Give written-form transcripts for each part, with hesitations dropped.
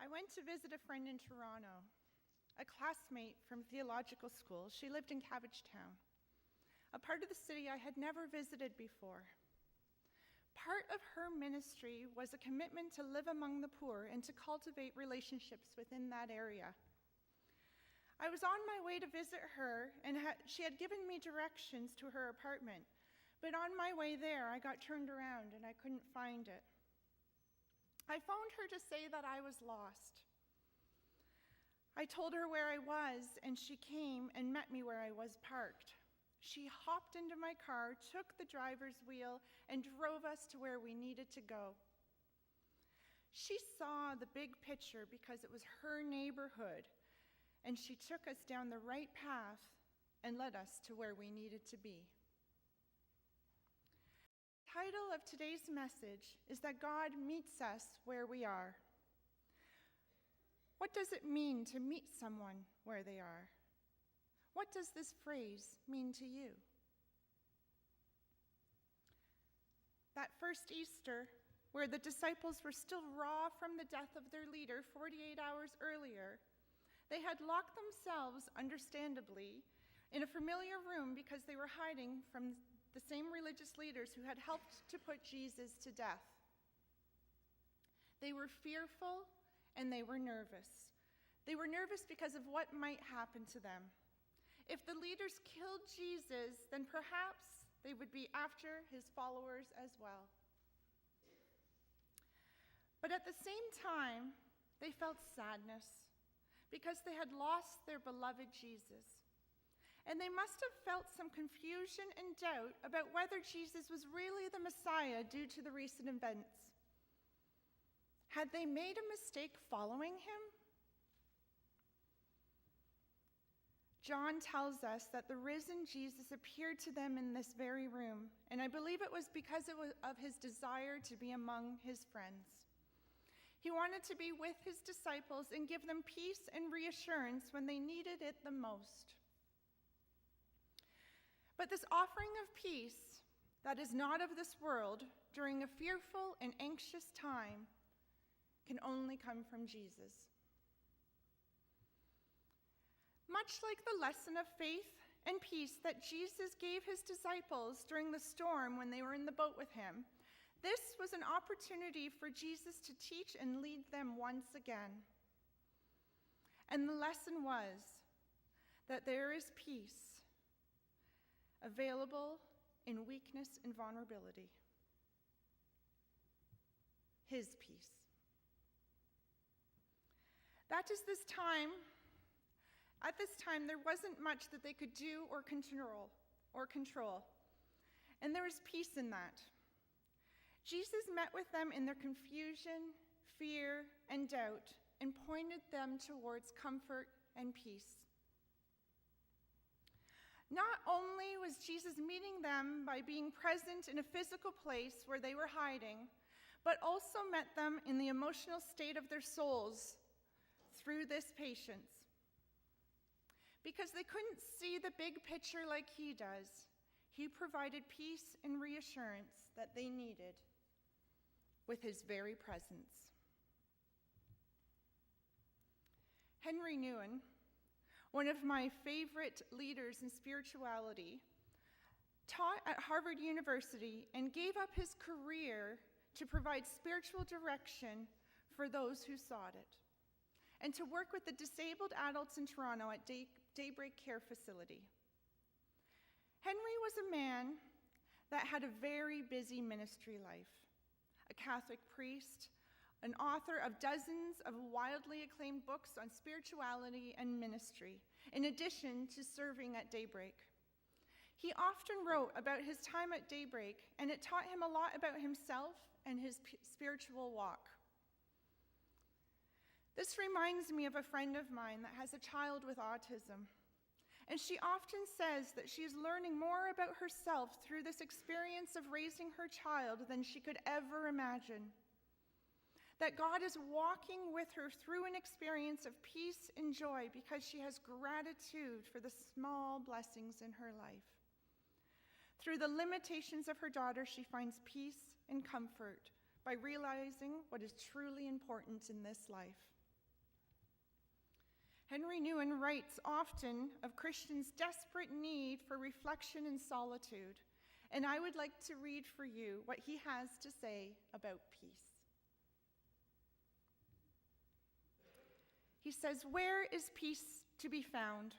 went to visit a friend in Toronto, a classmate from theological school. She lived in Cabbagetown, a part of the city I had never visited before. Part of her ministry was a commitment to live among the poor and to cultivate relationships within that area. I was on my way to visit her, and she had given me directions to her apartment, but on my way there, I got turned around and I couldn't find it. I phoned her to say that I was lost. I told her where I was, and she came and met me where I was parked. She hopped into my car, took the driver's wheel, and drove us to where we needed to go. She saw the big picture because it was her neighborhood, and she took us down the right path and led us to where we needed to be. The title of today's message is that God meets us where we are. What does it mean to meet someone where they are? What does this phrase mean to you? That first Easter, where the disciples were still raw from the death of their leader 48 hours earlier, they had locked themselves, understandably, in a familiar room because they were hiding from the same religious leaders who had helped to put Jesus to death. They were fearful and they were nervous. They were nervous because of what might happen to them. If the leaders killed Jesus, then perhaps they would be after his followers as well. But at the same time, they felt sadness because they had lost their beloved Jesus. And they must have felt some confusion and doubt about whether Jesus was really the Messiah due to the recent events. Had they made a mistake following him? John tells us that the risen Jesus appeared to them in this very room, and I believe it was because of his desire to be among his friends. He wanted to be with his disciples and give them peace and reassurance when they needed it the most. But this offering of peace that is not of this world during a fearful and anxious time can only come from Jesus. Much like the lesson of faith and peace that Jesus gave his disciples during the storm when they were in the boat with him, this was an opportunity for Jesus to teach and lead them once again. And the lesson was that there is peace available in weakness and vulnerability. His peace. At this time, there wasn't much that they could do or control. And there was peace in that. Jesus met with them in their confusion, fear, and doubt, and pointed them towards comfort and peace. Not only was Jesus meeting them by being present in a physical place where they were hiding, but also met them in the emotional state of their souls through this patience. Because they couldn't see the big picture like he does, he provided peace and reassurance that they needed with his very presence. Henry Nouwen, one of my favorite leaders in spirituality, taught at Harvard University and gave up his career to provide spiritual direction for those who sought it, and to work with the disabled adults in Toronto at Daybreak Care Facility. Henry was a man that had a very busy ministry life, a Catholic priest, an author of dozens of wildly acclaimed books on spirituality and ministry, in addition to serving at Daybreak. He often wrote about his time at Daybreak, and it taught him a lot about himself and his spiritual walk. This reminds me of a friend of mine that has a child with autism, and she often says that she is learning more about herself through this experience of raising her child than she could ever imagine. That God is walking with her through an experience of peace and joy because she has gratitude for the small blessings in her life. Through the limitations of her daughter, she finds peace and comfort by realizing what is truly important in this life. Henry Nouwen writes often of Christians' desperate need for reflection and solitude, and I would like to read for you what he has to say about peace. He says, "Where is peace to be found?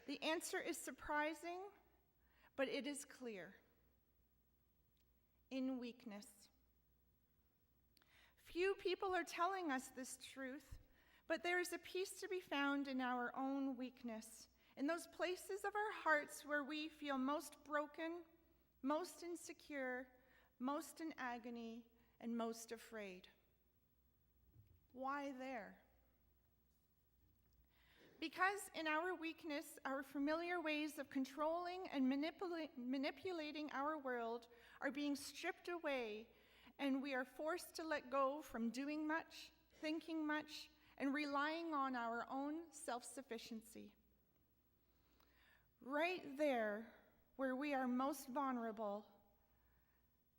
The answer is surprising, but it is clear. In weakness. Few people are telling us this truth, but there is a peace to be found in our own weakness, in those places of our hearts where we feel most broken, most insecure, most in agony, and most afraid. Why there? Because in our weakness, our familiar ways of controlling and manipulating our world are being stripped away, and we are forced to let go from doing much, thinking much, and relying on our own self-sufficiency. Right there, where we are most vulnerable,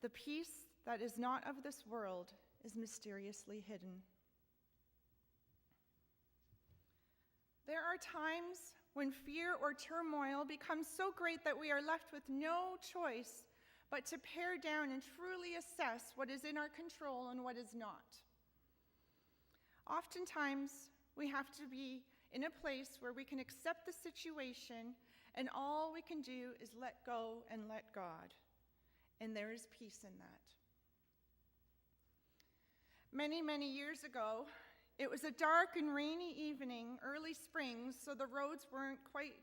the peace that is not of this world is mysteriously hidden. There are times when fear or turmoil becomes so great that we are left with no choice but to pare down and truly assess what is in our control and what is not. Oftentimes, we have to be in a place where we can accept the situation, and all we can do is let go and let God. And there is peace in that. Many, many years ago, it was a dark and rainy evening, early spring, so the roads weren't quite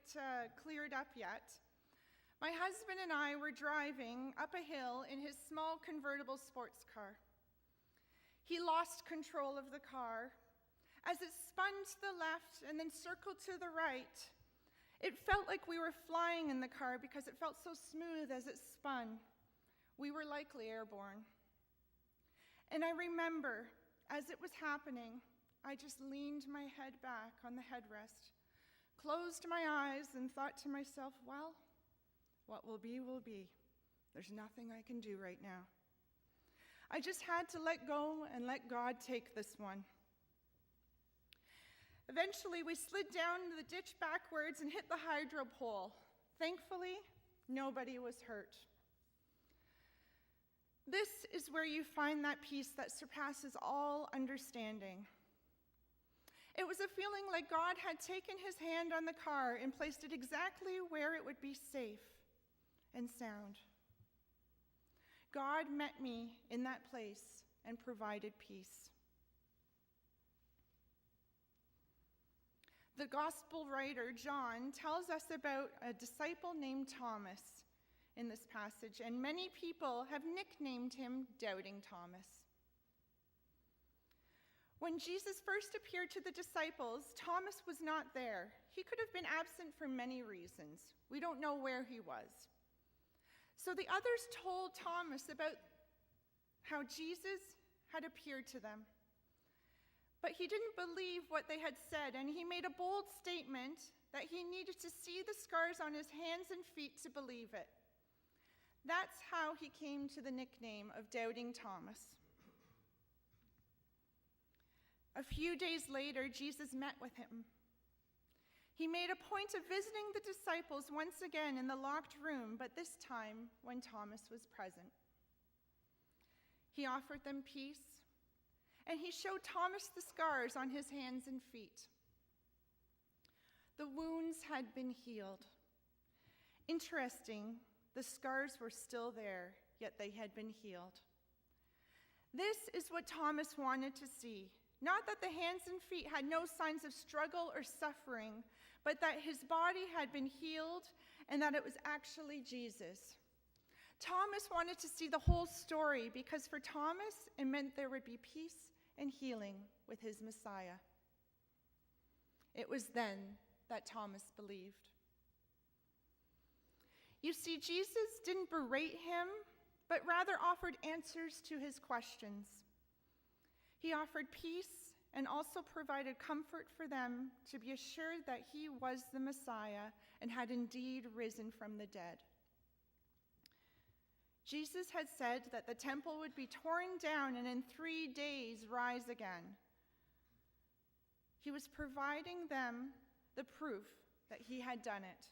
cleared up yet. My husband and I were driving up a hill in his small convertible sports car. He lost control of the car. As it spun to the left and then circled to the right, it felt like we were flying in the car because it felt so smooth as it spun. We were likely airborne. And I remember, as it was happening, I just leaned my head back on the headrest, closed my eyes, and thought to myself, well, what will be, will be. There's nothing I can do right now. I just had to let go and let God take this one. Eventually, we slid down the ditch backwards and hit the hydro pole. Thankfully, nobody was hurt. This is where you find that peace that surpasses all understanding. It was a feeling like God had taken his hand on the car and placed it exactly where it would be safe and sound. God met me in that place and provided peace. The gospel writer, John, tells us about a disciple named Thomas in this passage, and many people have nicknamed him Doubting Thomas. When Jesus first appeared to the disciples, Thomas was not there. He could have been absent for many reasons. We don't know where he was. So the others told Thomas about how Jesus had appeared to them. But he didn't believe what they had said, and he made a bold statement that he needed to see the scars on his hands and feet to believe it. That's how he came to the nickname of Doubting Thomas. A few days later, Jesus met with him. He made a point of visiting the disciples once again in the locked room, but this time when Thomas was present. He offered them peace, and he showed Thomas the scars on his hands and feet. The wounds had been healed. Interesting, the scars were still there, yet they had been healed. This is what Thomas wanted to see. Not that the hands and feet had no signs of struggle or suffering, but that his body had been healed and that it was actually Jesus. Thomas wanted to see the whole story because for Thomas, it meant there would be peace and healing with his Messiah. It was then that Thomas believed. You see, Jesus didn't berate him, but rather offered answers to his questions. He offered peace and also provided comfort for them to be assured that he was the Messiah and had indeed risen from the dead. Jesus had said that the temple would be torn down and in 3 days rise again. He was providing them the proof that he had done it.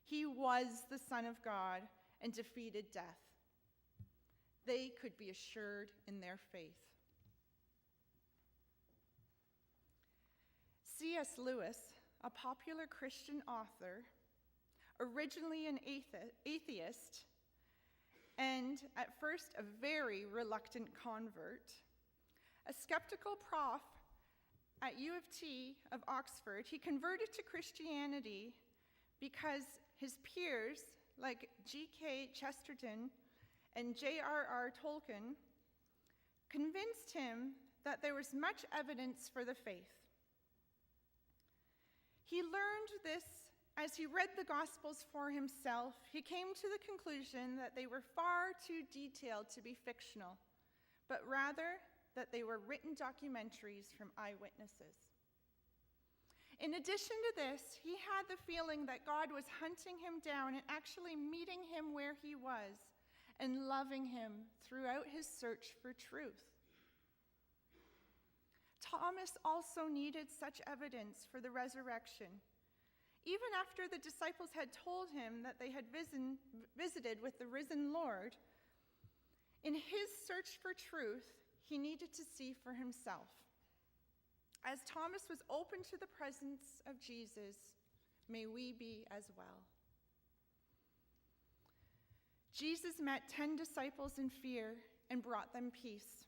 He was the Son of God and defeated death. They could be assured in their faith. C.S. Lewis, a popular Christian author, originally an atheist, and at first a very reluctant convert, a skeptical prof at U of T of Oxford, he converted to Christianity because his peers, like G.K. Chesterton and J.R.R. Tolkien, convinced him that there was much evidence for the faith. He learned this as he read the Gospels for himself. He came to the conclusion that they were far too detailed to be fictional, but rather that they were written documentaries from eyewitnesses. In addition to this, he had the feeling that God was hunting him down and actually meeting him where he was and loving him throughout his search for truth. Thomas also needed such evidence for the resurrection. Even after the disciples had told him that they had visited with the risen Lord, in his search for truth, he needed to see for himself. As Thomas was open to the presence of Jesus, may we be as well. Jesus met 10 disciples in fear and brought them peace.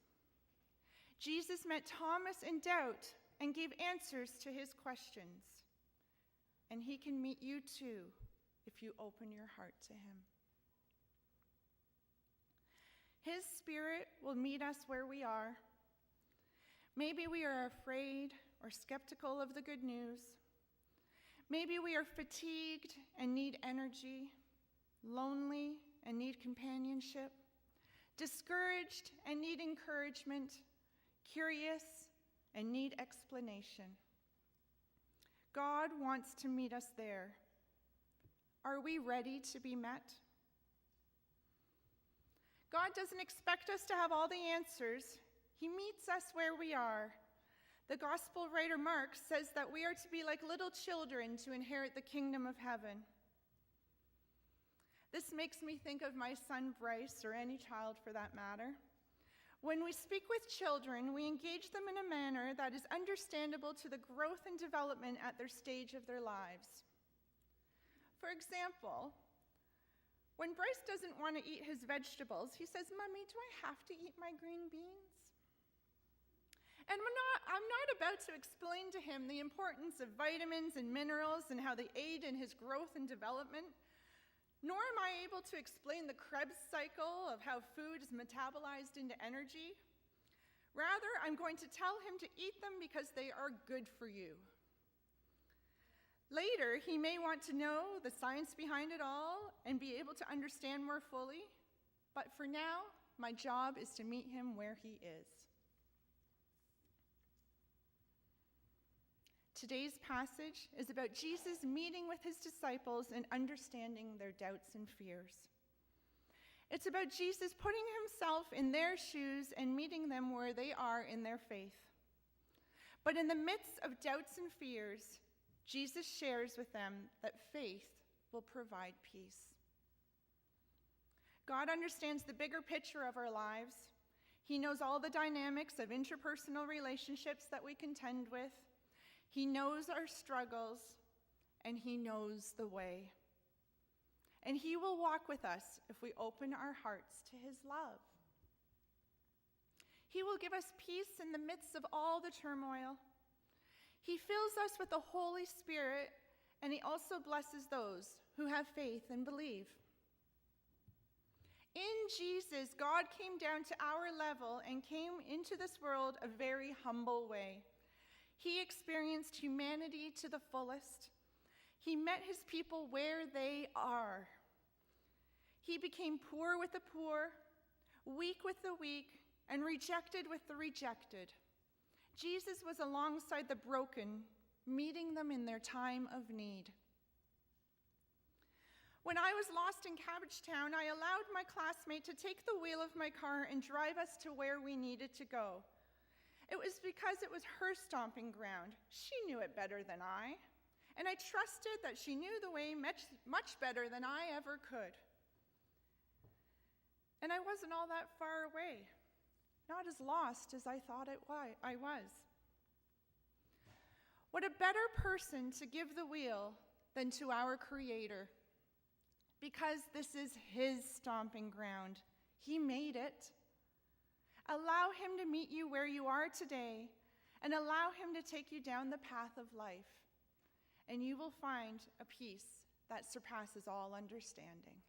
Jesus met Thomas in doubt and gave answers to his questions. And he can meet you too if you open your heart to him. His Spirit will meet us where we are. Maybe we are afraid or skeptical of the good news. Maybe we are fatigued and need energy, lonely and need companionship, discouraged and need encouragement, curious and need explanation. God wants to meet us there. Are we ready to be met? God doesn't expect us to have all the answers. He meets us where we are. The gospel writer Mark says that we are to be like little children to inherit the kingdom of heaven. This makes me think of my son Bryce, or any child for that matter. When we speak with children, we engage them in a manner that is understandable to the growth and development at their stage of their lives. For example, when Bryce doesn't want to eat his vegetables, he says, "Mommy, do I have to eat my green beans?" And I'm not about to explain to him the importance of vitamins and minerals and how they aid in his growth and development, nor am I able to explain the Krebs cycle of how food is metabolized into energy. Rather, I'm going to tell him to eat them because they are good for you. Later, he may want to know the science behind it all and be able to understand more fully, but for now, my job is to meet him where he is. Today's passage is about Jesus meeting with his disciples and understanding their doubts and fears. It's about Jesus putting himself in their shoes and meeting them where they are in their faith. But in the midst of doubts and fears, Jesus shares with them that faith will provide peace. God understands the bigger picture of our lives. He knows all the dynamics of interpersonal relationships that we contend with. He knows our struggles, and he knows the way. And he will walk with us if we open our hearts to his love. He will give us peace in the midst of all the turmoil. He fills us with the Holy Spirit, and he also blesses those who have faith and believe. In Jesus, God came down to our level and came into this world a very humble way. He experienced humanity to the fullest. He met his people where they are. He became poor with the poor, weak with the weak, and rejected with the rejected. Jesus was alongside the broken, meeting them in their time of need. When I was lost in Cabbagetown, I allowed my classmate to take the wheel of my car and drive us to where we needed to go. It was because it was her stomping ground. She knew it better than I, and I trusted that she knew the way much better than I ever could. And I wasn't all that far away, not as lost as I thought I was. What a better person to give the wheel than to our Creator, because this is His stomping ground. He made it. Allow Him to meet you where you are today, and allow Him to take you down the path of life, and you will find a peace that surpasses all understanding.